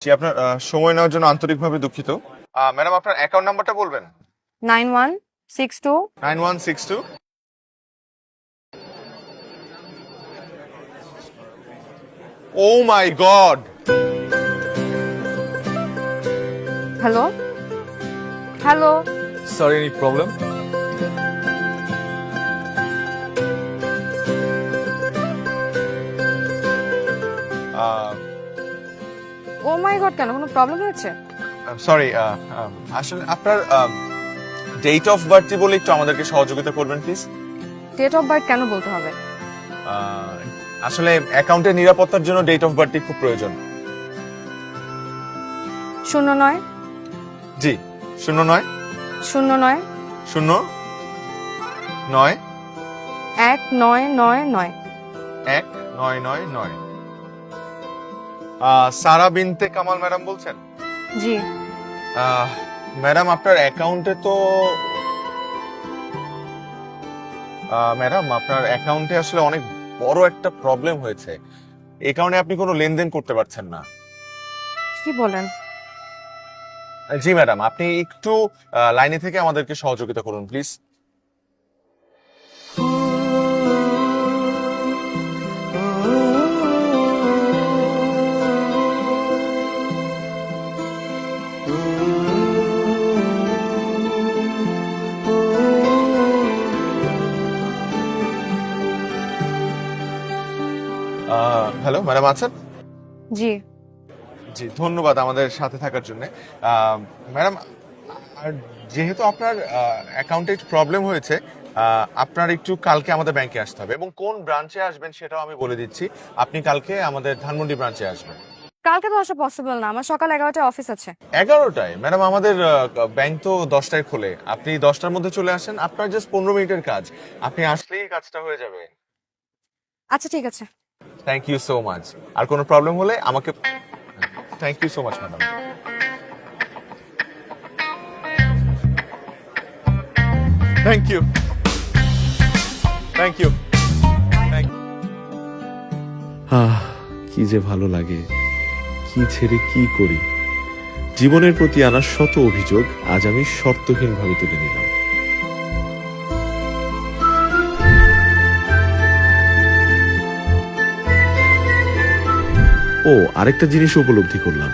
জি, আপনার সময় নেওয়ার জন্য আন্তরিকভাবে দুঃখিত। ম্যাডাম, আপনার অ্যাকাউন্ট নাম্বারটা বলবেন? 9162 9162। Oh my God! Hello hello Sorry, any problem? Oh my God, কেন কোনো প্রবলেম হয়েছে? সরি, আসলে আপনার ডেট অফ বার্থ বলে একটু আমাদেরকে সহযোগিতা করবেন প্লিজ। ডেট অফ বার্থ কেন বলতে হবে? আসলে অ্যাকাউন্টের নিরাপত্তার জন্য ডেট অফ বার্থ খুব প্রয়োজন। 09 জি, 09 09 09 1999 1999। সারা বিনতে কামাল ম্যাডাম বলছেন? জি। ম্যাডাম, আপনার অ্যাকাউন্টে তো ম্যাডাম আপনার অ্যাকাউন্টে আসলে অনেক বড় একটা প্রবলেম হয়েছে। এই কারণে আপনি কোনো লেনদেন করতে পারছেন না। কি বলেন? জি ম্যাডাম, আপনি একটু লাইনে থেকে আমাদেরকে সহযোগিতা করুন প্লিজ। হ্যালো ম্যাডাম, আছেন? জি। জি, ধন্যবাদ আমাদের সাথে থাকার জন্য। ম্যাডাম, আর যেহেতু আপনার অ্যাকাউন্টে একটু প্রবলেম হয়েছে, আপনার একটু কালকে আমাদের ব্যাংকে আসতে হবে এবং কোন ব্রাঞ্চে আসবেন সেটাও আমি বলে দিচ্ছি। আপনি কালকে আমাদের ধানমন্ডি ব্রাঞ্চে আসবেন। কালকে তো আসা পসিবল না, আমার সকাল 11টায় অফিস আছে। 11টায়? ম্যাডাম, আমাদের ব্যাংক তো 10টায় খোলে। আপনি 10টার মধ্যে চলে আসেন, আপনার জাস্ট 15 মিনিটের কাজ। আপনি আসলেই কাজটা হয়ে যাবে। আচ্ছা ঠিক আছে। Thank you so much. আর কোনো প্রবলেম হলে আমাকে। Thank you so much madam. Thank you, thank you, thank you. কি যে ভালো লাগে, কি ছেড়ে কি করি। জীবনের প্রতি আনা শত অভিযোগ আজ আমি শর্তহীনভাবে তুলে নিলাম। ও আরেকটা জিনিস উপলব্ধি করলাম,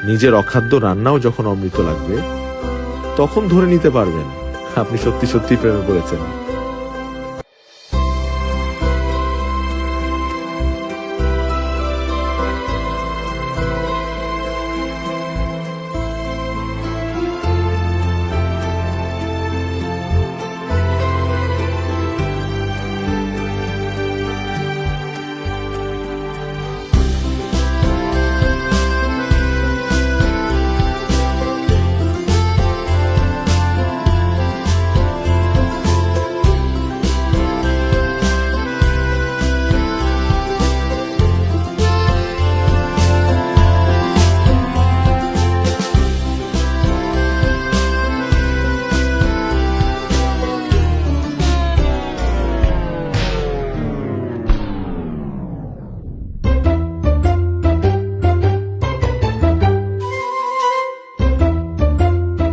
নিজের অখাদ্য রান্নাও যখন অমৃত লাগবে তখন ধরে নিতে পারবেন আপনি সত্যি সত্যি প্রেমে পড়েছেন।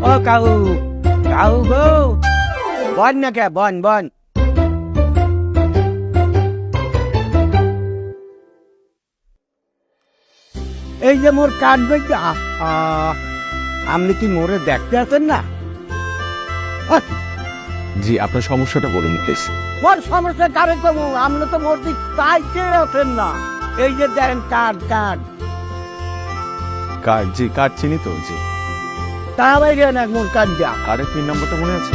ও কাউ কাউ গো, বন না কে, বন বন। এই যে মোর কাঠ বইতে, আপনি কি মোরে দেখতে আছেন না? জি, আপনার সমস্যাটা বলুন প্লিজ। মোর সমস্যা কারে কমু, আপনি তো মোর দিক চাইতে আছেন না। এই যে দেখেন কাঠ কাঠ, কার্ড? জি, কার্ড চিনি তো। জি, তা বাইরে না মোর কাঠ দিয়া। কার্ডের পিন নাম্বারটা মনে আছে?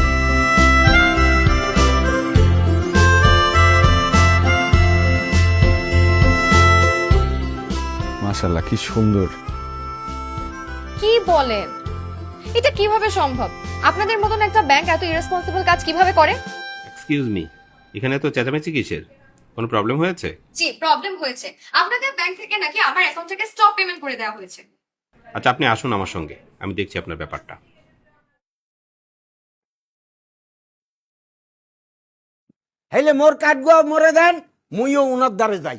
মাশাআল্লাহ, কি সুন্দর। কি বলেন? এটা কিভাবে সম্ভব? আপনাদের মতন একটা ব্যাংক এত ইরেসপন্সিবল কাজ কিভাবে করে? এক্সকিউজ মি, এখানে তো চেঁচামেচি কিসের? কোনো প্রবলেম হয়েছে? জি, প্রবলেম হয়েছে। আপনাদের ব্যাংক থেকে নাকি আমার অ্যাকাউন্ট থেকে স্টপ পেমেন্ট করে দেওয়া হয়েছে। আচ্ছা, আপনি আসুন আমার সঙ্গে, আমি দেখছি আপনার ব্যাপারটা। হেলে মোর কাঠ গো মরে দেন, মুইও উনার দ্বারে যাই।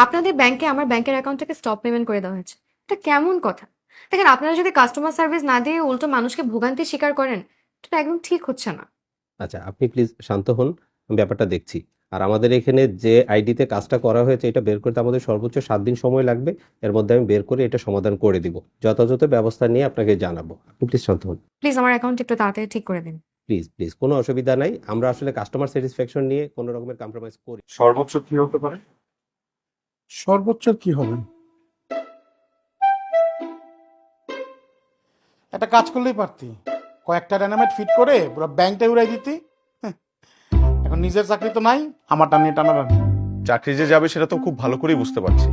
আপনাদের ব্যাংকে আমার ব্যাংকের অ্যাকাউন্ট থেকে স্টপ পেমেন্ট করে দেওয়া হয়েছে। এটা কেমন কথা? দেখেন, আপনারা যদি কাস্টমার সার্ভিস না দিয়ে উল্টো মানুষকে ভোগান্তি স্বীকার করেন, এটা একদম ঠিক হচ্ছে না। আচ্ছা, আপনি প্লিজ শান্ত হন, আমি ব্যাপারটা দেখছি। আর আমাদের এখানে যে আইডিতে কাজটা করা হয়েছে এটা বের করতে আমাদের সর্বোচ্চ 7 দিন সময় লাগবে। এর মধ্যে আমি বের করে এটা সমাধান করে দিব, যথাযথ ব্যবস্থা নিয়ে আপনাকে জানাবো। আপনি প্লিজ শান্ত হন, প্লিজ আমার অ্যাকাউন্ট একটু তাড়াতাড়ি ঠিক করে দিন। Please please. কোনো অসুবিধা নাই, আমরা আসলে কাস্টমার স্যাটিসফ্যাকশন নিয়ে কোনো রকমের কম্প্রোমাইজ করি। সর্বোচ্চ কি হতে পারে? সর্বোচ্চ কি হবে? একটা কাজ করলেই পারতি, কয়েকটা ডায়নামাইট ফিট করে পুরো ব্যাংকটা উড়াই দিতি। হ্যাঁ, এখন নিজের চাকরি তো নাই, আমারটা নিয়ে টানাটানি। চাকরি যে যাবে সেটা তো খুব ভালো করেই বুঝতে পারছি,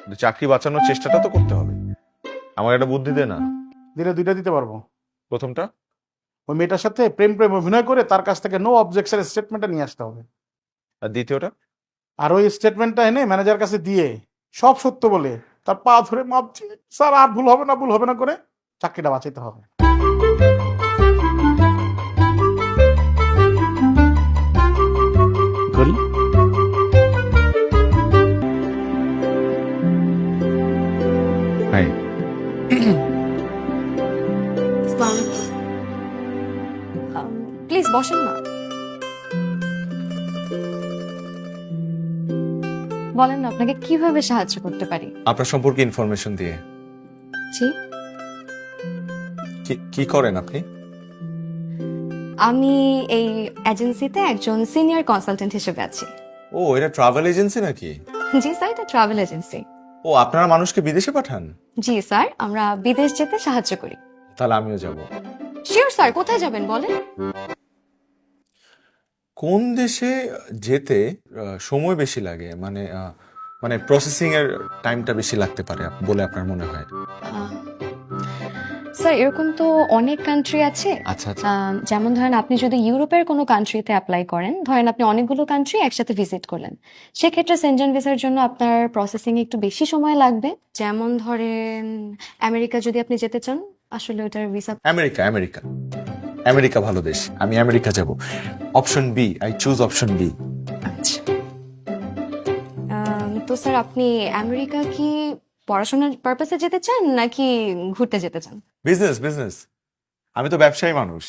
কিন্তু চাকরি বাঁচানোর চেষ্টাটা তো করতে হবে। আমার একটা বুদ্ধি দে না। দিলে দুইটা দিতে পারবো। প্রথমটা? ওই মেয়েটার সাথে প্রেম প্রেম অভিনয় করে তার কাছ থেকে নো অবজেকশন স্টেটমেন্টটা নিয়ে আসতে হবে। আর দ্বিতীয়টা? আর ওই স্টেটমেন্টটা এনে ম্যানেজার কাছে দিয়ে সব সত্য বলে তার পা ধরে মাপছি, স্যার আর ভুল হবে না করে চাকরিটা বাঁচাইতে হবে। করি। হাই। প্লিজ বসেন না। বলেন না, আপনাকে কিভাবে সাহায্য করতে পারি? আপনার সম্পর্কে ইনফরমেশন দিয়ে। জি, কি করেন আপনি? আমি এই এজেন্সিতে একজন সিনিয়র কনসালটেন্ট হিসেবে আছি। ও, এটা ট্রাভেল এজেন্সি নাকি? জি স্যার, এটা ট্রাভেল এজেন্সি। ও, আপনারা মানুষকে বিদেশে পাঠান? জি স্যার, আমরা বিদেশ যেতে সাহায্য করি। তাহলে আমিও যাব। শিওর স্যার, কোথায় যাবেন বলেন? কোন দেশে যেতে সময় বেশি লাগে, মানে প্রসেসিং এর টাইমটা বেশি লাগতে পারে বলে আপনার মনে হয়? স্যার, এরকম তো অনেক কান্ট্রি আছে। আচ্ছা আচ্ছা। যেমন ধরেন, আপনি যদি ইউরোপের কোনো কান্ট্রিতে অ্যাপ্লাই করেন, ধরেন আপনি অনেকগুলো কান্ট্রি একসাথে ভিজিট করলেন, সেক্ষেত্রে সেনজেন ভিসার জন্য আপনার প্রসেসিং একটু বেশি সময় লাগবে। যেমন ধরেন আমেরিকা যদি আপনি যেতে চান, আসলে ওটার ভিসা। আমেরিকা ভালো দেশ, আমি আমেরিকা যাব। Option B, I choose option B. আচ্ছা, তো স্যার আপনি আমেরিকা কি পড়াশোনার পারপাসে যেতে চান নাকি ঘুরতে যেতে চান? বিজনেস। আমি তো ব্যবসায়ী মানুষ,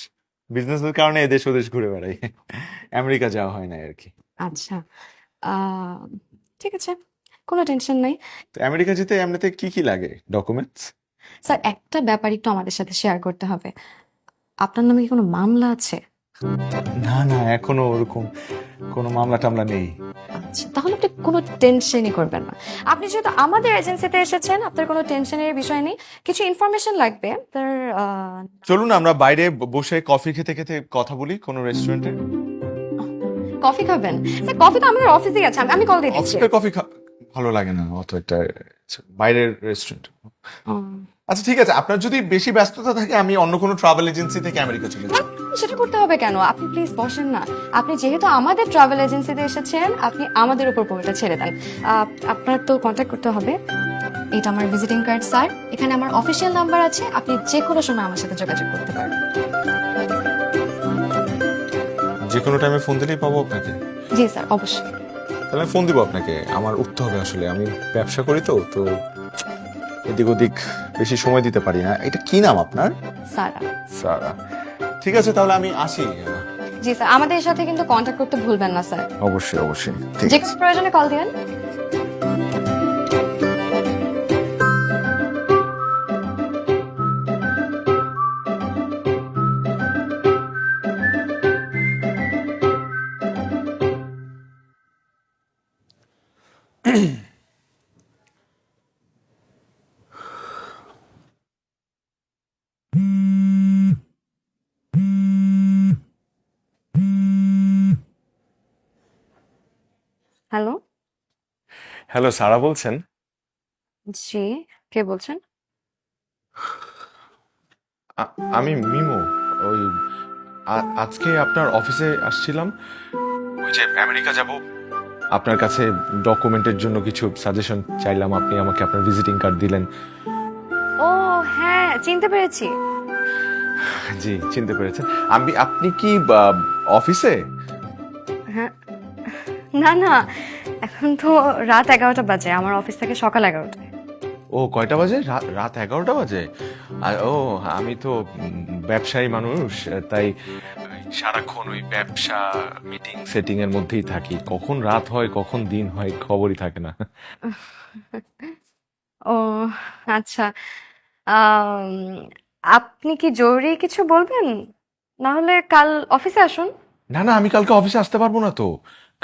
বিজনেসের কারণে এদেশ ওদেশ ঘুরে বেড়াই। আমেরিকা যাওয়া হয় না আর কি। আচ্ছা, ঠিক আছে, কোনো টেনশন নাই। তো আমেরিকা যেতে এমনিতে কি লাগে ডকুমেন্টস? স্যার, একটা ব্যাপার একটু আমাদের সাথে শেয়ার করতে হবে। আপনার নামে কি কোনো মামলা আছে? না, এখনো ওরকম কোনো মামলা টামলা নেই। আচ্ছা, তাহলে আপনি কোনো টেনশনই করবেন না। আপনি যেহেতু আমাদের এজেন্সিতে এসেছেন, আপনার কোনো টেনশনের বিষয় নেই। কিছু ইনফরমেশন লাগবে তার। চলুন আমরা বাইরে বসে কফি খেতে খেতে কথা বলি কোনো রেস্টুরেন্টে। কফি খাবেন? স্যার, কফি তো আমাদের অফিসেই আছে, আমি কল দিয়ে দিচ্ছি। অফিসের কফি ভালো লাগে না অত, একটা বাইরের রেস্টুরেন্ট। আচ্ছা ঠিক আছে, আপনার যদি বেশি ব্যস্ততা থাকে আমি অন্য কোনো ট্রাভেল এজেন্সি থেকে আমেরিকা চলে যাব। সেটা করতে হবে কেন? আপনি প্লিজ বসেন না। আপনি যেহেতু আমাদের ট্রাভেল এজেন্সিতে এসেছেন, আপনি আমাদের উপর পুরোটা ছেড়ে দেন। আপনার তো কন্ট্যাক্ট করতে হবে। এটা আমার ভিজিটিং কার্ড স্যার, এখানে আমার অফিসিয়াল নাম্বার আছে, আপনি যে কোনো সময় আমার সাথে যোগাযোগ করতে পারবেন। যে কোনো টাইমে ফোন দিলেই পাবো আপনাকে? জি স্যার, অবশ্যই। তাহলে আমি ফোন দিব আপনাকে। আমার উঠতে হবে, আসলে আমি ব্যবসা করি তো এদিক ওদিক বেশি সময় দিতে পারি না। এটা কি নাম আপনার? সারা। সারা, ঠিক আছে তাহলে আমি আসি। জি স্যার, আমাদের সাথে কিন্তু কন্ট্যাক্ট করতে ভুলবেন না স্যার। অবশ্যই ঠিক যে আছে। কোনো প্রয়োজনে কল দিবেন। হ্যালো। হ্যালো, সারা বলছেন? জি, কে বলছেন? আমি মিমো। ওই আজকে আপনার অফিসে আসছিলাম, ওই যে আমেরিকা যাব, আপনার কাছে ডকুমেন্টের জন্য কিছু সাজেশন চাইলাম। আপনি আমাকে আপনার ভিজিটিং কার্ড দিলেন। ও হ্যাঁ, চিনতে পেরেছি। জি, চিনতে পেরেছেন। আপনি কি অফিসে? হ্যাঁ, না এখন তো রাত 11টা বাজে, আমার অফিস থেকে সকাল 11টায়। ও কয়টা বাজে? রাত 11টা বাজে? ও আমি তো ব্যবসায়ী মানুষ, তাই সারাক্ষণ ওই ব্যবসা মিটিং সেটিং এর মধ্যেই থাকি। কখন রাত হয় কখন দিন হয় খবরই থাকে না। ও আচ্ছা। আম, আপনি কি জরুরি কিছু বলবেন? না হলে কাল অফিসে আসুন। না না, আমি কালকে অফিসে আসতে পারবো না তো।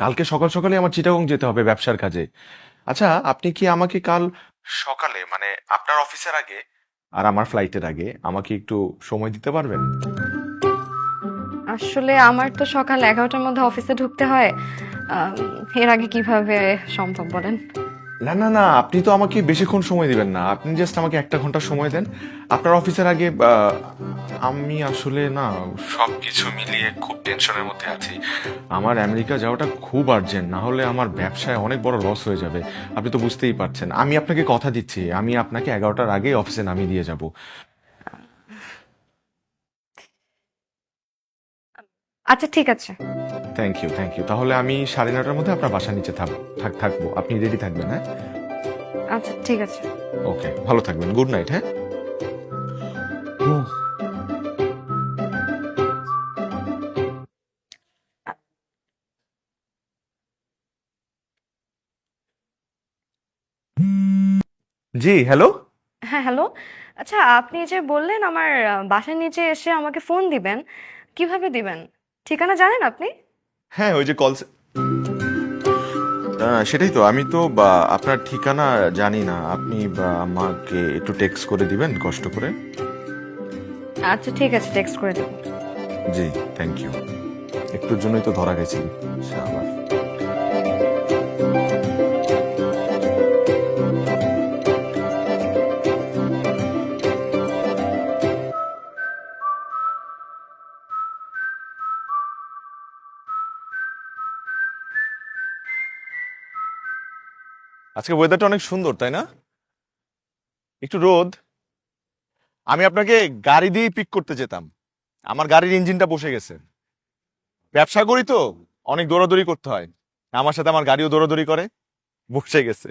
কালকে সকাল সকালে আমার চিটাগং যেতে হবে ব্যবসার কাজে। আচ্ছা, আপনি কি আমাকে কাল সকালে মানে আপনার অফিসের আগে আর আমার ফ্লাইটের আগে আমাকে একটু সময় দিতে পারবেন? আসলে আমার তো সকাল 11টার মধ্যে অফিসে ঢুকতে হয়। আম, এর আগে কিভাবে সম্ভব বলেন? না না না, আপনি তো আমাকে বেশিক্ষণ সময় দিবেন না, আপনি জাস্ট আমাকে 1 ঘন্টা সময় দেন আপনার অফিসের আগে। আমি আসলে না সবকিছু মিলিয়ে খুব টেনশনের মধ্যে আছি। আমার আমেরিকা যাওয়াটা খুব আর্জেন্ট, না হলে আমার ব্যবসায় অনেক বড় লস হয়ে যাবে। আপনি তো বুঝতেই পারছেন। আমি আপনাকে কথা দিচ্ছি, আমি আপনাকে 11টার আগে অফিসে নামিয়ে দিয়ে যাব। আচ্ছা ঠিক আছে। Thank you thank you. তাহলে আমি 9:30টার মধ্যে আপনার বাসার নিচে থাকবো। আপনি রেডি থাকবেন? হ্যাঁ, আচ্ছা ঠিক আছে। ওকে, ভালো থাকবেন। Good night. হ্যাঁ। জি হ্যালো। হ্যাঁ হ্যালো। আচ্ছা আপনি যে বললেন আমার বাসার নিচে এসে আমাকে ফোন দিবেন, কিভাবে দিবেন? ঠিকানা জানেন আপনি? হ্যাঁ, ওই যে সেটাই তো। আমি তো আপনার ঠিকানা জানি না। আপনি আমাকে একটু টেক্সট করে দিবেন কষ্ট করে। আচ্ছা ঠিক আছে, টেক্সট করে দেবো। জি থ্যাংক ইউ। একটুর জন্যই তো ধরা গেছি আবার। আজকে ওয়েদারটা অনেক সুন্দর, তাই না? একটু রোদ। আমি আপনাকে গাড়ি দিয়ে পিক করতে যেতাম, আমার গাড়ির ইঞ্জিনটা বসে গেছে। ব্যবসা করি তো, অনেক দৌড়াদৌড়ি করতে হয়। আমার সাথে আমার গাড়িও দৌড়াদৌড়ি করে, বসে গেছে।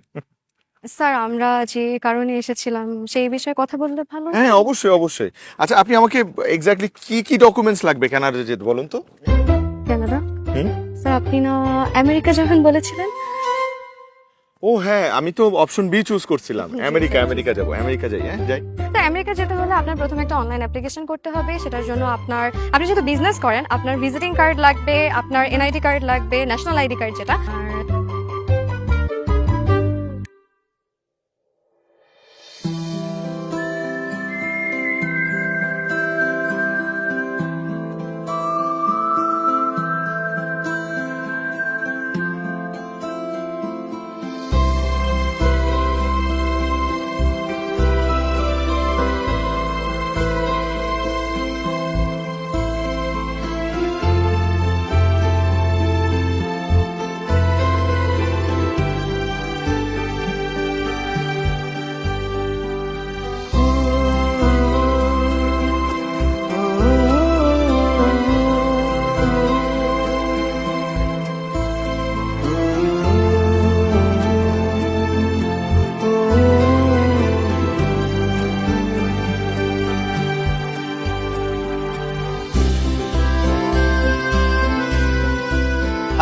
স্যার আমরা যে কারণে এসেছিলাম সেই বিষয়ে কথা বললে ভালো হতো। হ্যাঁ অবশ্যই অবশ্যই। আচ্ছা, আপনি আমাকে এক্স্যাক্টলি কি কি ডকুমেন্টস লাগবে কানাডা যেতে বলুন তো। কানাডা? হুম? স্যার আপনি না আমেরিকা যাবেন বলেছিলেন? ও হ্যাঁ, আমি তো অপশন বি চুজ করছিলাম। আমেরিকা যাব। আমেরিকা যাই। হ্যাঁ যাই। তো আমেরিকা যেতে হলে আপনার প্রথমে একটা অনলাইন অ্যাপ্লিকেশন করতে হবে। সেটার জন্য আপনি যেহেতু বিজনেস করেন, আপনার ভিজিটিং কার্ড লাগবে, আপনার এনআইডি কার্ড লাগবে, ন্যাশনাল আইডি কার্ড যেটা। আর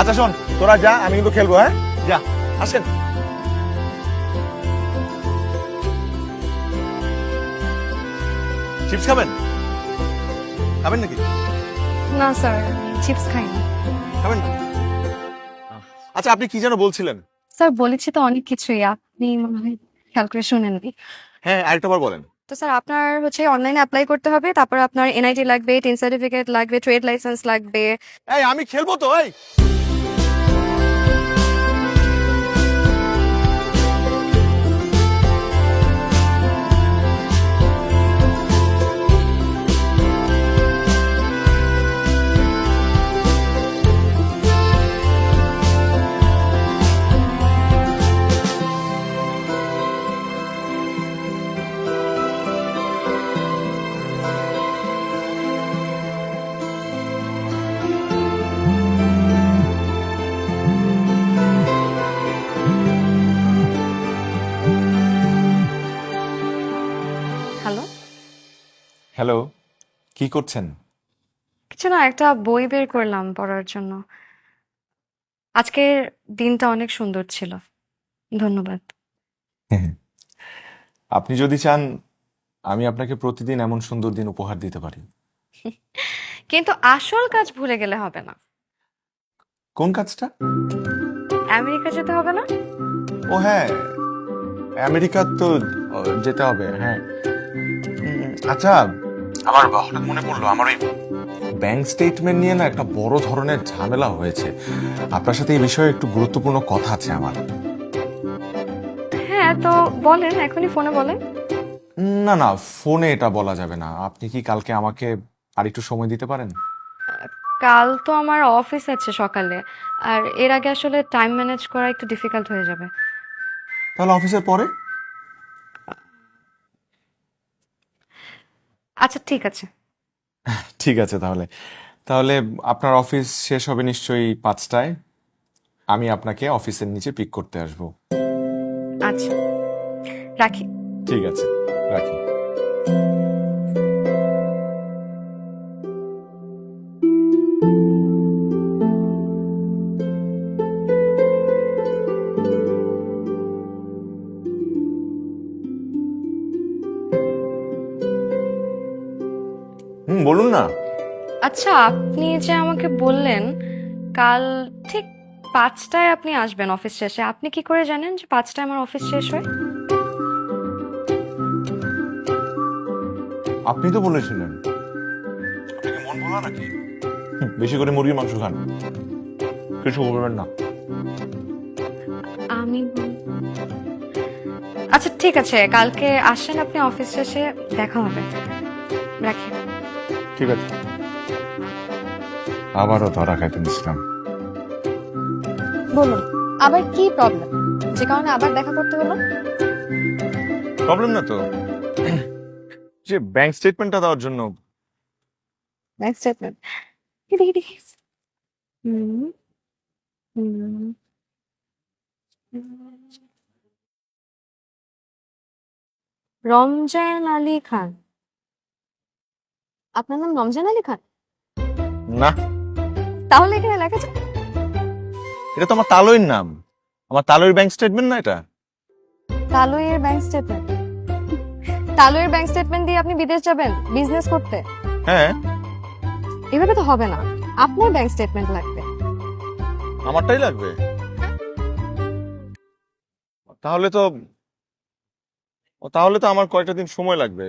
আচ্ছা শোন, তোরা যা, আমি কিন্তু খেলবো। হ্যাঁ যা, আসেন। চিপস খাবেন? খাবেন নাকি? না স্যার, চিপস খাই না। খাবেন না? আচ্ছা, আপনি কি যেন বলছিলেন? স্যার বলেছি তো অনেক কিছুই, আপনি মনে হয় খেয়াল করে শুনেননি। হ্যাঁ, আরেকটা বার বলেন। তো স্যার আপনার অনলাইনে অ্যাপ্লাই করতে হবে, তারপর আপনার এনআইডি লাগবে, টিন সার্টিফিকেট লাগবে, ট্রেড লাইসেন্স লাগবে। এই আমি খেলবো তো। এই হ্যালো, কি করছেন? কিছু না, একটা বই বের করলাম পড়ার জন্য। আজকের দিনটা অনেক সুন্দর ছিল। ধন্যবাদ। আপনি যদি চান আমি আপনাকে প্রতিদিন এমন সুন্দর দিন উপহার দিতে পারি। কিন্তু আসল কাজ ভুলে গেলে হবে না। কোন কাজটা? আমেরিকা যেতে হবে না? ও হ্যাঁ, আমেরিকা তো যেতে হবে, হ্যাঁ। আচ্ছা, আমার হঠাৎ মনে পড়লো, আমার ওই ব্যাংক স্টেটমেন্ট নিয়ে না একটা বড় ধরনের ঝামেলা হয়েছে। আপনার সাথে এই বিষয়ে একটু গুরুত্বপূর্ণ কথা আছে আমার। হ্যাঁ, তো বলেন, এখনই ফোনে বলেন। না না, ফোনে এটা বলা যাবে না। আপনি কি কালকে আমাকে আর একটু সময় দিতে পারেন? কাল তো আমার অফিস আছে সকালে, আর এর আগে আসলে টাইম ম্যানেজ করা একটু ডিফিকাল্ট হয়ে যাবে। তাহলে অফিসের পরে? আচ্ছা, ঠিক আছে। ঠিক আছে তাহলে। তাহলে আপনার অফিস শেষ হবে নিশ্চয়ই 5টায়। আমি আপনাকে অফিসের নিচে পিক করতে আসবো। আচ্ছা, রাখি। ঠিক আছে, রাখি। বলুন না। আচ্ছা, আপনি যে আমাকে বললেন কাল ঠিক 5টায় আপনি আসবেন অফিস শেষে, আপনি কি করে জানেন যে 5টায় আমার অফিস শেষ হয়? আপনি তো বলেছিলেন। আপনি কি মন ভোলা নাকি? বেশি করে মুরগির মাংস খান, কিছু বলবেন না। আমি আচ্ছা, ঠিক আছে, কালকে আসেন আপনি অফিস শেষে, দেখা হবে। রাখি। ঠিক আছে। আবারও ধরা খাইতে দিছিলাম। বলুন, আবার কি প্রবলেম যে কারণে আবার দেখা করতে হলো? প্রবলেম না তো, যে ব্যাংক স্টেটমেন্টটা দেওয়ার জন্য। ব্যাংক স্টেটমেন্ট দেখি দেখি। হুম হুম রমজান আলী খান। আপনার নাম রমজান আলী খান? না, তাহলে এখানে লেখা আছে এটা তো আমার তালইর নাম। আমার তালইর ব্যাংক স্টেটমেন্ট না এটা। তালুইয়ের ব্যাংক স্টেটমেন্ট। তালুইয়ের ব্যাংক স্টেটমেন্ট দিয়ে আপনি বিদেশ যাবেন বিজনেস করতে? হ্যাঁ, এভাবে তো হবে না, আপনার ব্যাংক স্টেটমেন্ট লাগবে। আমারটাই লাগবে। তাহলে তো তাহলে তো আমার কয়েকটা দিন সময় লাগবে।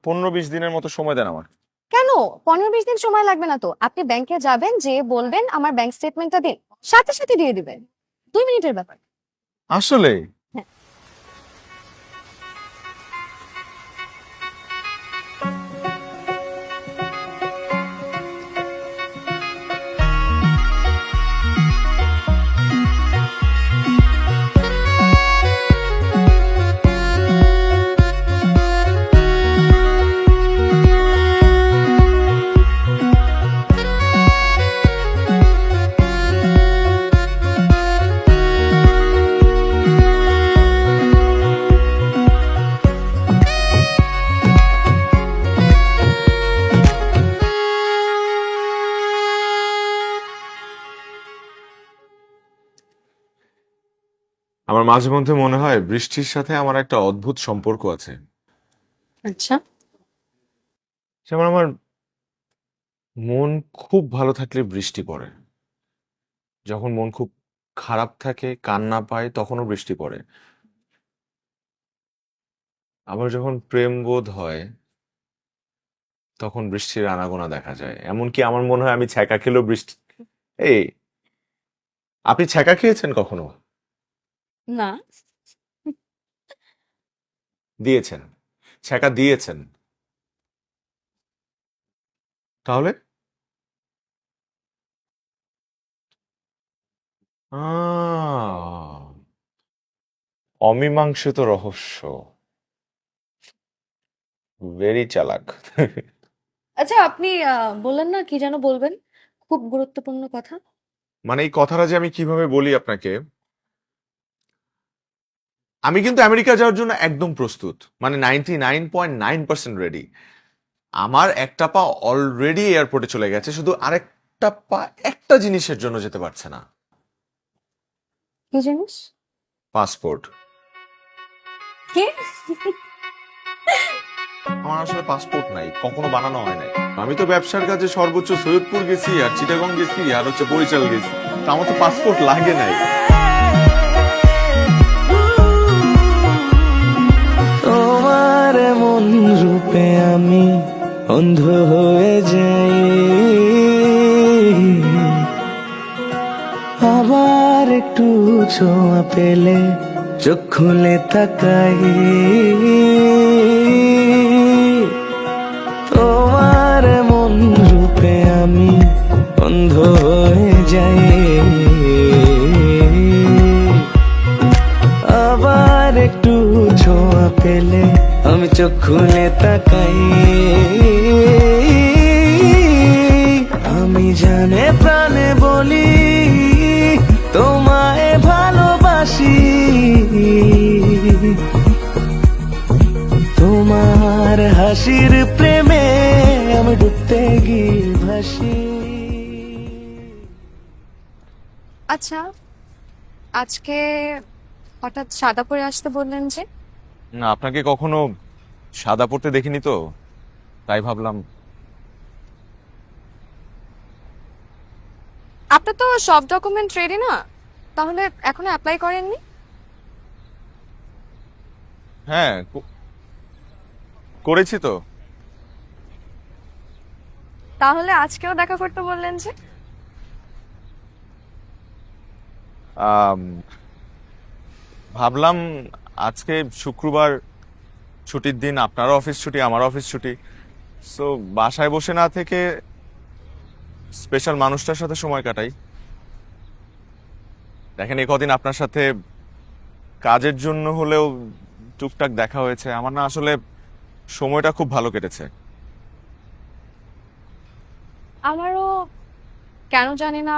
15-20 দিনের মতো সময় দেন আমার। কেন 15-20 দিন সময় লাগবে না তো? আপনি ব্যাংকে যাবেন, যে বলবেন আমার ব্যাংক স্টেটমেন্টটা দিন, সাথে সাথে দিয়ে দিবেন। 2 মিনিটের ব্যাপার। আসলে হ্যাঁ। আমার মাঝে মধ্যে মনে হয় বৃষ্টির সাথে আমার একটা অদ্ভুত সম্পর্ক আছে। আচ্ছা, যেমন আমার মন খুব ভালো থাকলে বৃষ্টি পড়ে, যখন মন খুব খারাপ থাকে, কান্না পায়, তখনও বৃষ্টি পড়ে। আবার যখন প্রেম বোধ হয় তখন বৃষ্টির আনাগোনা দেখা যায়। এমনকি আমার মনে হয় আমি ছ্যাঁকা খেলেও বৃষ্টি। এই, আপনি ছ্যাঁকা খেয়েছেন কখনো? না। দিয়েছেন? ছ্যাঁকা দিয়েছেন? তাহলে আহ, অমীমাংসিত রহস্য। ভেরি চালাক। আচ্ছা, আপনি বললেন না কি যেন বলবেন, খুব গুরুত্বপূর্ণ কথা। মানে এই কথাটা যে আমি কিভাবে বলি আপনাকে, আমি কিন্তু আমেরিকা যাওয়ার জন্য একদম প্রস্তুত, মানে 99.9% রেডি। আমার একটা পা অলরেডি এয়ারপোর্টে চলে গেছে, শুধু আরেকটা পা একটা জিনিসের জন্য যেতে পারছে না, কি জিনিস? পাসপোর্ট। কি? আমার আসলে পাসপোর্ট নাই, কখনো বানানো হয় নাই। আমি তো ব্যবসার কাজে সর্বোচ্চ সৈয়দপুর গেছি, আর চিটাগং গেছি, আর হচ্ছে বরিশাল গেছি, তো আমার তো পাসপোর্ট লাগে নাই। তোমার মন রূপে আমি অন্ধ হয়ে যাই, আবার একটু ছোঁয়া পেলে চোখ খুলে তাকাই, তোমার মন রূপে আমি অন্ধ হয়ে যাই, আবার একটু ছোঁয়া পেলে আমি চোখ খুলে তাকাই, আমি জানে প্রাণে বলি তোমায় ভালোবাসি, তোমার হাসির প্রেমে আমি ডুবতে গিয়ে ভাসি। আচ্ছা, আজকে হঠাৎ সাদা পরে আসতে বললেন যে? না, আপনাকে কখনো সাদা পড়তে দেখিনি তো, তাই ভাবলাম। আপনার তো সব ডকুমেন্ট রেডি না, তাহলে এখনো অ্যাপ্লাই করেননি? হ্যাঁ, করেছি তো। তাহলে আজকেও দেখা করতে বললেন যে? ভাবলাম আজকে শুক্রবার, ছুটির দিন, আপনারও অফিস ছুটি, আমারও অফিস ছুটি, সো বাসায় বসে না থেকে স্পেশাল মানুষটার সাথে সময় কাটাই। দেখেন, এই কদিন আপনার সাথে কাজের জন্য হলেও টুকটাক দেখা হয়েছে, আমার না আসলে সময়টা খুব ভালো কেটেছে। আমারও কেন জানি না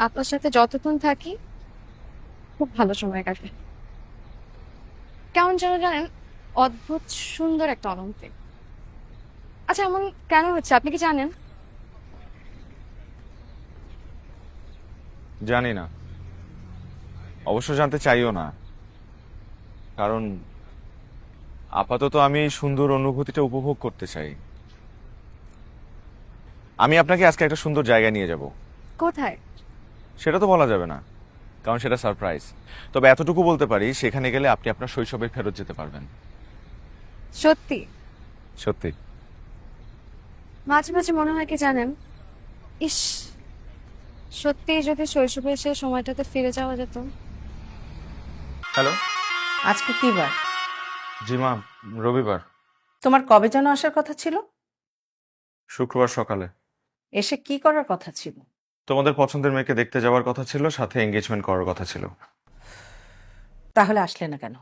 আপনার সাথে যতক্ষণ থাকি খুব ভালো সময় কাটে। কেমন যেন জানেন, অদ্ভুত সুন্দর একটা অনুভূতি। আচ্ছা, এমন কেন হচ্ছে আপনি কি জানেন? জানি না, অবশ্য জানতে চাইও না, কারণ আপাতত আমি এই সুন্দর অনুভূতিটা উপভোগ করতে চাই। আমি আপনাকে আজকে একটা সুন্দর জায়গায় নিয়ে যাব। কোথায়? সেটা তো বলা যাবে না, কারণ সেটা সারপ্রাইজ। তবে এতটুকু বলতে পারি, সেখানে গেলে আপনি আপনার শৈশবে ফেরত যেতে পারবেন। সত্যি? সত্যি। মাঝে মাঝে মনে হয় কি জানেন, ইস, সত্যি যদি শৈশবে সে সময়টাতে ফিরে যাওয়া যেত। হ্যালো। আজকে কি বার? জি মা, রবিবার। তোমার কবে যেন আসার কথা ছিল? শুক্রবার সকালে। এসে কি করার কথা ছিল? তোমাদের পছন্দের মেয়েকে দেখতে যাওয়ার কথা ছিল, সাথে এঙ্গেজমেন্ট করার কথা ছিল। তাহলে আসলে না কেন?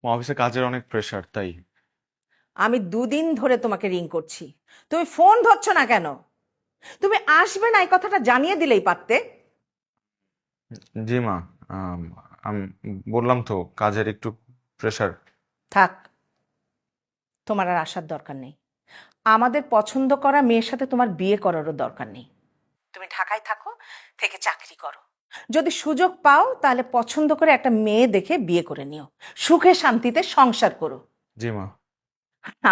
অফিসে কাজের অনেক প্রেশার, তাই। আমি 2 দিন ধরে তোমাকে রিং করছি, তুমি ফোন ধরছো না কেন? তুমি আসবে না এই কথাটা জানিয়ে দিলেই পারতে। জি মা, আমি বললাম তো, কাজের একটু প্রেশার। থাক, তোমার আর আসার দরকার নেই। আমাদের পছন্দ করা মেয়ের সাথে তোমার বিয়ে করারও দরকার নেই। তুমি ঢাকায় থাকো, থেকে চাকরি করো। যদি সুযোগ পাও তাহলে পছন্দ করে একটা মেয়ে দেখে বিয়ে করে নিও, সুখে শান্তিতে সংসার করো। জি মা।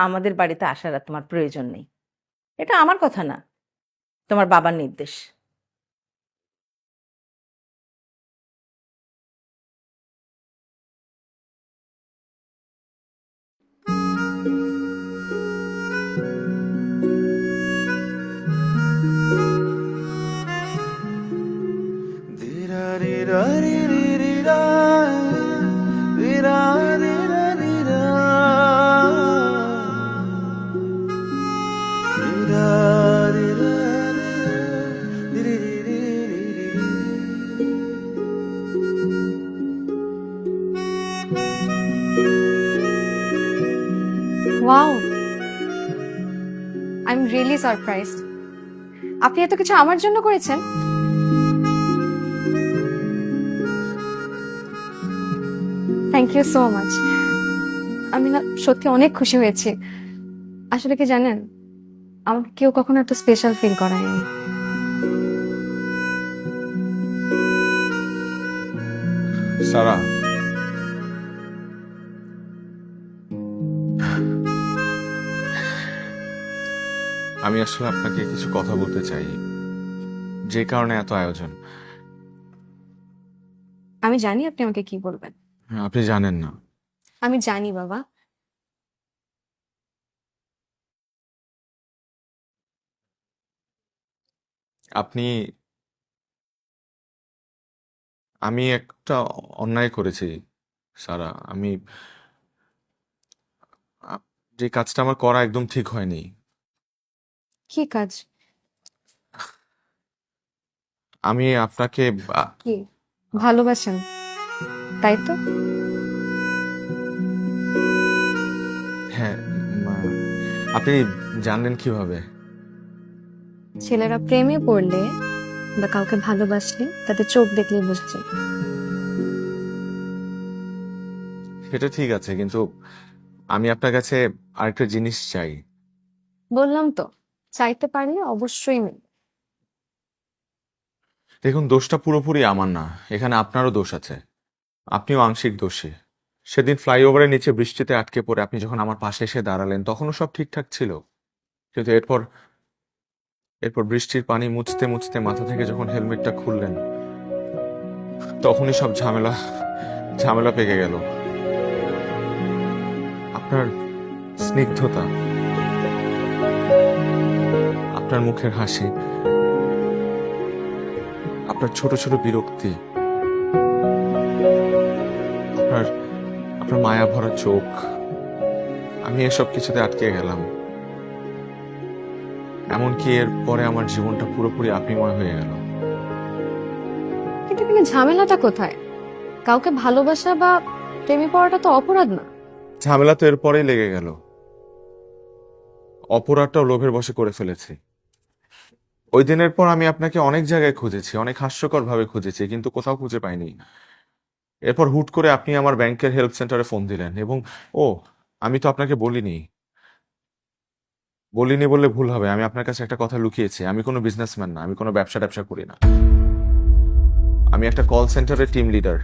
আমাদের বাড়িতে আসার আর তোমার প্রয়োজন নেই। এটা আমার কথা না, তোমার বাবার নির্দেশ। Wow, I am really surprised. আপনি এত কিছু আমার জন্য করেছেন? Thank thank you so much. আমি না সত্যি অনেক খুশি হয়েছি। আসলে কি জানেন, আমাকে কেউ কখনো এত স্পেশাল ফিল করায়নি। সারা, আমি আসলে আপনাকে কিছু কথা বলতে চাই, যে কারণে এত আয়োজন। আমি জানি আপনি আমাকে কি বলবেন। আপনি জানেন না। আমি জানি বাবা। আপনি, আমি একটা অন্যায় করেছি সারা। যে কাজটা আমার করা একদম ঠিক হয়নি। কি কাজ? আমি আপনাকে কি ভালোবাসেন, তাই তো? হ্যাঁ, আপনি জানলেন কিভাবে? ছেলেরা প্রেমে পড়লে বা কাউকে ভালোবাসলে তাদের চোখ দেখলেই বুঝছে। সেটা ঠিক আছে, কিন্তু আমি আপনার কাছে আরেকটা জিনিস চাই। বললাম তো, চাইতে পারলে অবশ্যই মিলবে। দেখুন, দোষটা পুরোপুরি আমার না, এখানে আপনারও দোষ আছে। আপনিও আংশিক দোষী। সেদিন ফ্লাইওভারের নিচে বৃষ্টিতে আটকে পড়ে আপনি যখন আমার পাশে এসে দাঁড়ালেন, তখনও সব ঠিকঠাক ছিল। কিন্তু এরপর বৃষ্টির পানি মুছতে মুছতে মাথা থেকে যখন হেলমেটটা খুললেন, তখনই সব ঝামেলা পেকে গেল। আপনার স্নিগ্ধতা, আপনার মুখের হাসি, আপনার ছোট ছোট বিরক্তি, আপনার মায়া ভরা চোখ, আমি এসব কিছুতে আটকে গেলাম। এমনকি এর পরে আমার জীবনটা পুরোপুরি আপনিময় হয়ে গেল। কিন্তু এখানে ঝামেলাটা কোথায়? কাউকে ভালোবাসা বা প্রেমে পড়াটা তো অপরাধ না। ঝামেলা তো এরপরেই লেগে গেল। অপরাধটাও লোভের বশে করে ফেলেছি। ওই দিনের পর আমি আপনাকে অনেক জায়গায় খুঁজেছি, অনেক হাস্যকর ভাবে খুঁজেছি, কিন্তু কোথাও খুঁজে পাইনি। এরপর হুট করে আপনি আমার ব্যাংকের হেল্প সেন্টারে ফোন দিলেন, এবং আমি তো আপনাকে বলিনি বললে ভুল হবে। আমি আপনার কাছে একটা কথা লুকিয়েছি। আমি কোনো বিজনেসম্যান না, আমি কোনো ব্যবসা করি না। আমি একটা কল সেন্টারের টিম লিডার।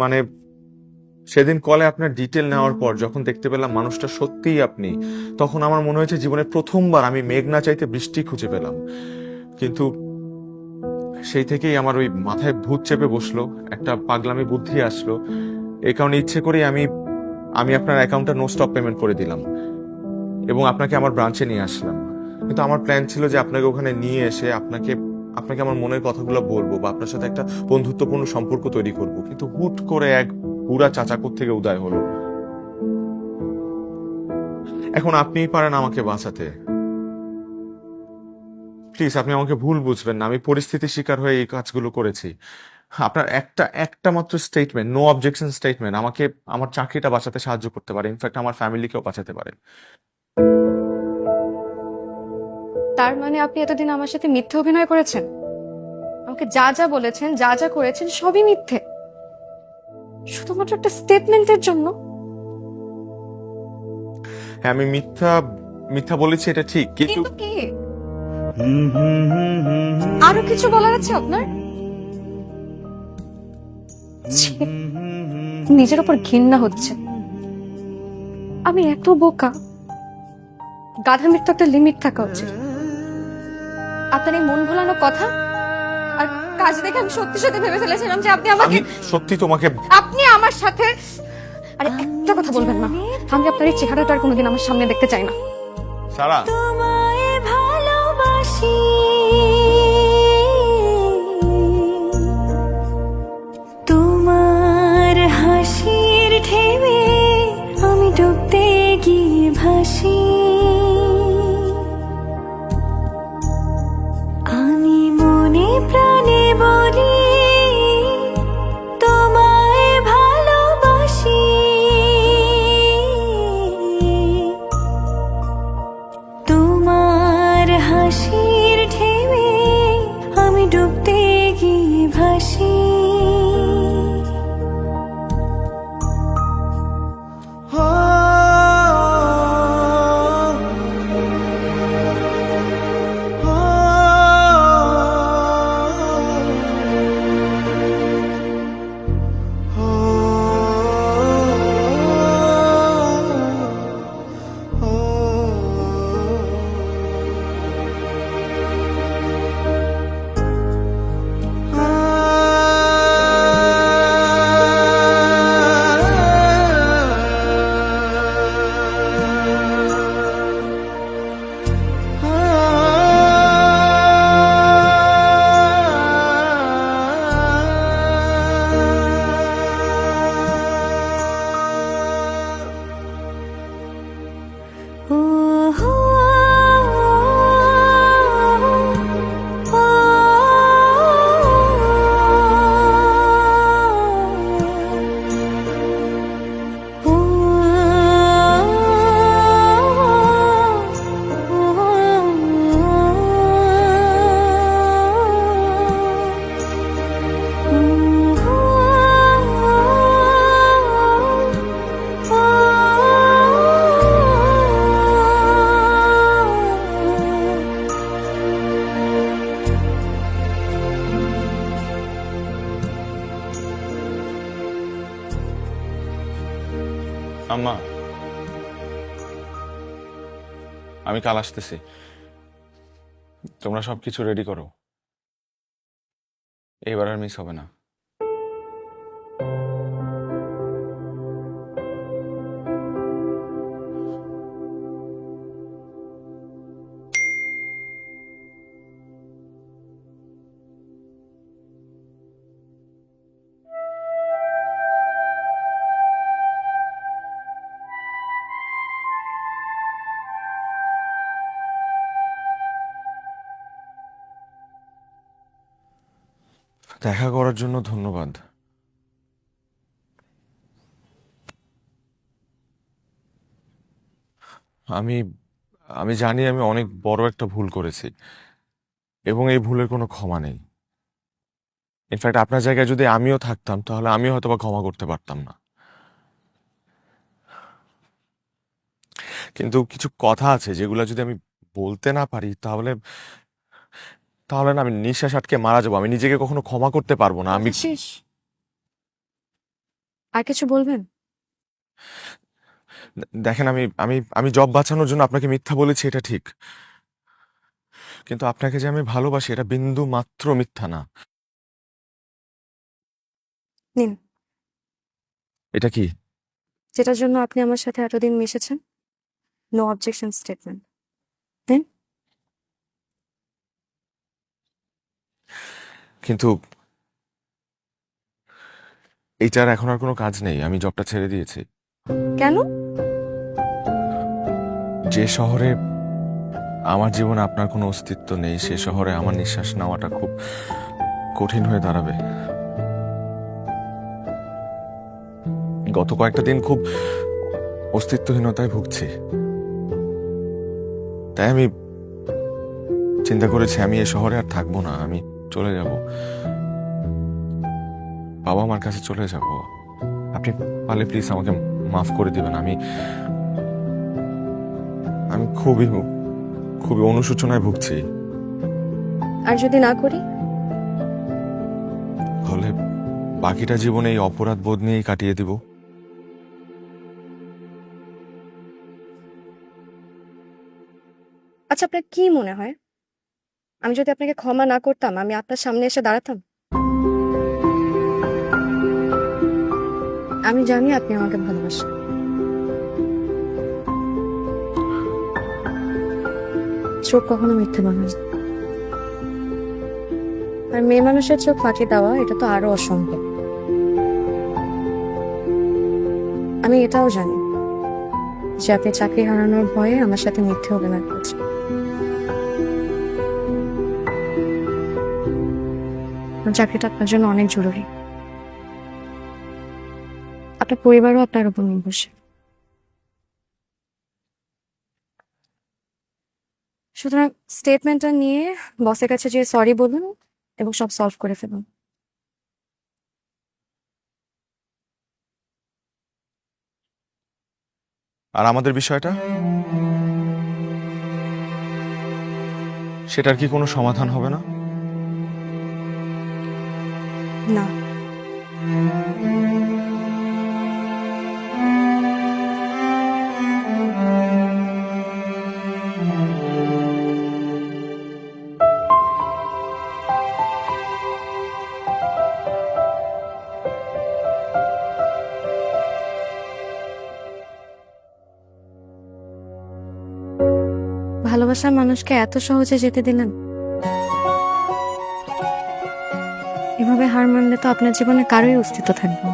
মানে সেদিন কলে আপনার ডিটেল নেওয়ার পর যখন দেখতে পেলাম মানুষটা সত্যিই আপনি, তখন আমার মনে হয়েছে জীবনে প্রথমবার আমি মেঘ না চাইতে বৃষ্টি খুঁজে পেলাম। কিন্তু সেই থেকেই আমার ওই মাথায় ভূত চেপে বসলো, একটা পাগলামি বুদ্ধি আসলো। এই কারণে ইচ্ছে করেই আমি আপনার অ্যাকাউন্টে নো স্টপ পেমেন্ট করে দিলাম এবং আপনাকে আমার ব্রাঞ্চে নিয়ে আসলাম। কিন্তু আমার প্ল্যান ছিল যে আপনাকে ওখানে নিয়ে এসে আপনাকে আমার মনের কথাগুলো বলবো বা আপনার সাথে একটা বন্ধুত্বপূর্ণ সম্পর্ক তৈরি করব। কিন্তু হুট করে এক বুড়া চাচাকুর থেকে উদয় হলো। এখন আপনিই পারেন আমাকে বাঁচাতে। প্লিজ, আপনি আমাকে ভুল বুঝবেন না। আমি পরিস্থিতির শিকার হয়ে এই কাজগুলো করেছি। আপনার একটা মাত্র স্টেটমেন্ট, নো অবজেকশন স্টেটমেন্ট, আমাকে আমার চাকরিটা বাঁচাতে সাহায্য করতে পারে, ইনফ্যাক্ট আমার ফ্যামিলিকেও বাঁচাতে পারে। তার মানে আপনি এতদিন আমার সাথে মিথ্যে অভিনয় করেছেন? আমাকে যা যা বলেছেন, যা যা করেছেন, সবই মিথ্যে, শুধুমাত্র একটা স্টেটমেন্টের জন্য? হ্যাঁ, আমি মিথ্যা বলেছি, এটা ঠিক, কিন্তু কি আরো কিছু বলার আছে আপনার? ছি, নিজের উপর ঘৃণা হচ্ছে। আমি এত বোকা? গাধা মৃত্যু একটা লিমিট থাকা উচিত। আপনার এই মন ভোলানো কথা আর কাজ দেখে আমি সত্যি সত্যি ভেবে ফেলেছিলাম যে আপনি আমাকে সত্যি তোমাকে আপনি আমার সাথে আরে একটা কথা বলবেন না। আমি আপনার এই চেহারাটা আর কোনোদিন আমার সামনে দেখতে চাই না। সারা, তোমায় ভালোবাসি, তোমার হাসির ঢেউয়ে আমি ডুবতে গিয়ে ভাসি। আমি মনে প্রাণে বলি তোমায় ভালোবাসি, তোমার হাসির ঢেউয়ে আমি ডুবতে গিয়ে ভাসি। আমি কাল আসতেছি, তোমরা সবকিছু রেডি করো, এবার আর মিস হবে না। দেখা করার জন্য ধন্যবাদ। আমি আমি জানি আমি অনেক বড় একটা ভুল করেছি এবং এই ভুলের কোনো ক্ষমা নেই। ইনফ্যাক্ট আপনার জায়গায় যদি আমিও থাকতাম তাহলে আমিও হয়তো বা ক্ষমা করতে পারতাম না। কিন্তু কিছু কথা আছে যেগুলো যদি আমি বলতে না পারি তাহলে তাহলে না আমি নিঃশ্বাস আটকে মারা যাবো। আমি নিজেকে কখনো ক্ষমা করতে পারবো না। আমি শেষ। আর কিছু বলবেন? দেখেন, আমি আমি আমি জব বাঁচানোর জন্য আপনাকে মিথ্যা বলেছি, এটা ঠিক, কিন্তু আপনাকে যে আমি ভালোবাসি এটা বিন্দু মাত্র মিথ্যা না। নিন, এটা কি? যেটার জন্য আপনি আমার সাথে এতদিন মিশেছেন। No objection statement. দেন। কিন্তু এইটার এখন আর কোনো কাজ নেই, আমি জবটা ছেড়ে দিয়েছি। কেন? যে শহরে আমার জীবনে আপনার কোনো অস্তিত্ব নেই সে শহরে আমার নিঃশ্বাস নেওয়াটা খুব কঠিন হয়ে দাঁড়াবে। গত কয়েকটা দিন খুব অস্তিত্বহীনতায় ভুগছি, তাই আমি চিন্তা করেছি আমি এই শহরে আর থাকবো না, আমি চলে যাব, বাবা মার কাছে চলে যাব। আপনি পারলে প্লিজ আমাকে মাফ করে দিবেন। আমি আমি খুবই খুবই অনুশোচনায় ভুগছি। আর যদি না করি? হলে বাকিটা জীবনে এই অপরাধ বোধ নিয়েই কাটিয়ে দিব। আচ্ছা, আপনার কি মনে হয় আমি যদি আপনাকে ক্ষমা না করতাম আমি আপনার সামনে এসে দাঁড়াতাম? আমি জানি আপনি আমাকে ভালোবাসেন। চোখ কখনো মিথ্যে বলে না। আর মেয়ে মানুষের চোখ ফাঁকি দেওয়া এটা তো আরো অসম্ভব। আমি এটাও জানি যে আপনি চাকরি হারানোর ভয়ে আমার সাথে মিথ্যে অভিনয় করছেন। চাকরিটা আপনার জন্য অনেক জরুরি। আপনার পরিবারও আপনার উপর নির্ভরশীল। সুতরাং স্টেটমেন্টটা নিয়ে বসের কাছে যেয়ে সরি বলুন এবং সব সলভ করে ফেলুন। আর আমাদের বিষয়টা, সেটার কি কোনো সমাধান হবে না? না। ভালোবাসার মানুষকে এত সহজে যেতে দিলেন? এভাবে হার মানলে তো আপনার জীবনে কারোই অস্তিত্ব থাকবে না।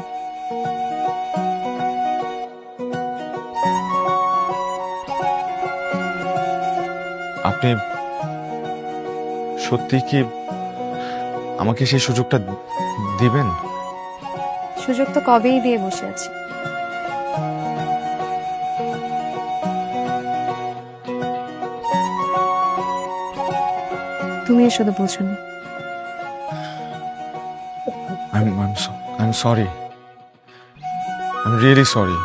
আপনি সত্যি কি আমাকে সেই সুযোগটা দিবেন? সুযোগ তো কবেই দিয়ে বসে আছি। তুমি শুধু বুঝো না। I'm sorry. I'm really sorry.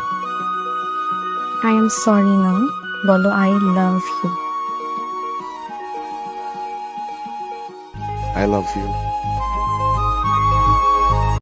I am sorry না, বলো I love you. I love you.